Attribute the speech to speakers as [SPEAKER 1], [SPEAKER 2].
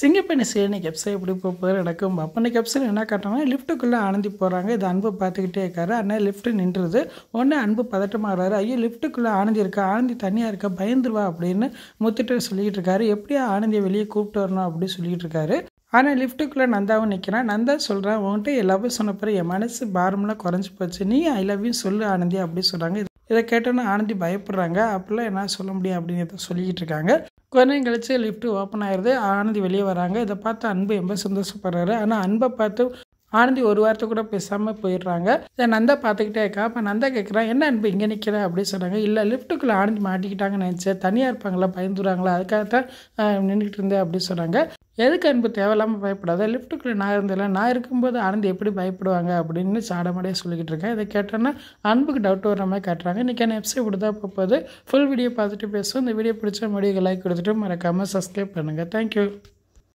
[SPEAKER 1] சிங்கப்பெண்ணை இன்னைக்கு எபிசோட் எப்படி போகுது நடக்கும். அப்போ இன்னைக்கு எபிசோட் என்ன காட்டுறாங்கன்னா, லிஃப்ட்டுக்குள்ளே ஆனந்தி போகிறாங்க. இது அன்பு பார்த்துக்கிட்டே இருக்காரு. அண்ணன் லிஃப்ட்டு நின்றுது. உடனே அன்பு பதட்டமாகறாரு. ஐயோ, லிஃப்ட்டுக்குள்ளே ஆனந்தி இருக்கா, ஆனந்தி தனியாக இருக்கா, பயந்துருவா அப்படின்னு முத்துட்டு சொல்லிக்கிட்டு இருக்காரு. எப்படியா ஆனந்தியை வெளியே கூப்பிட்டு வரணும் அப்படின்னு சொல்லிட்டு இருக்காரு. ஆனால் லிஃப்ட்டுக்குள்ளே நந்தாவும் நிற்கிறான். நந்தா சொல்கிறான், உன்கிட்ட எல்லாமே சொன்ன பிறகு என் மனசு பாரமெல்லாம் குறைஞ்சி போச்சு, நீ ஐ லவ் யூ சொல்லு ஆனந்தி அப்படின்னு சொல்கிறாங்க. இதை கேட்டோன்னா ஆனந்தி பயப்படுறாங்க. அப்படிலாம் என்ன சொல்ல முடியும் அப்படின்னு சொல்லிக்கிட்டு இருக்காங்க. கொஞ்ச நேரம் கழிச்சு லிஃப்ட்டு ஓப்பன் ஆயிடுது. ஆனந்தி வெளியே வராங்க. இதை பார்த்து அன்பு ரொம்ப சந்தோஷப்படுறாரு. ஆனால் அன்பை பார்த்து ஆனந்தி ஒரு வாரத்தை கூட பேசாமல் போயிடுறாங்க. இதை நந்தா பார்த்துக்கிட்டே இருக்கா. அப்போ நந்தா கேட்குறான், என்ன அன்பு இங்கே நிற்கிற அப்படின்னு சொல்கிறாங்க. இல்லை, லிஃப்ட்டுக்குள்ளே ஆனந்தி மாட்டிக்கிட்டாங்கன்னு நினச்சேன், தனியாக இருப்பாங்களா, பயந்துடுறாங்களா, அதுக்காகத்தான் நின்றுக்கிட்டு இருந்தேன் அப்படின்னு சொன்னாங்க. எதுக்கு அன்பு தேவையில்லாமல் பயப்படாத, லிஃப்ட்டுக்குள்ளே நான் இருந்தேன், நான் இருக்கும்போது ஆனந்தி எப்படி பயப்படுவாங்க அப்படின்னு சாடமாடியாக சொல்லிக்கிட்டு இருக்கேன். இதை கேட்டோன்னா அன்புக்கு டவுட் வர மாதிரி காட்டுறாங்க. இன்றைக்கான எபிசோட் இப்படி தான் போகுது. ஃபுல் வீடியோ பார்த்துட்டு பேசுவோம். இந்த வீடியோ பிடிச்ச முடிவுக்கு லைக் கொடுத்துட்டு மறக்காமல் சப்ஸ்கிரைப் பண்ணுங்கள். தேங்க்யூ.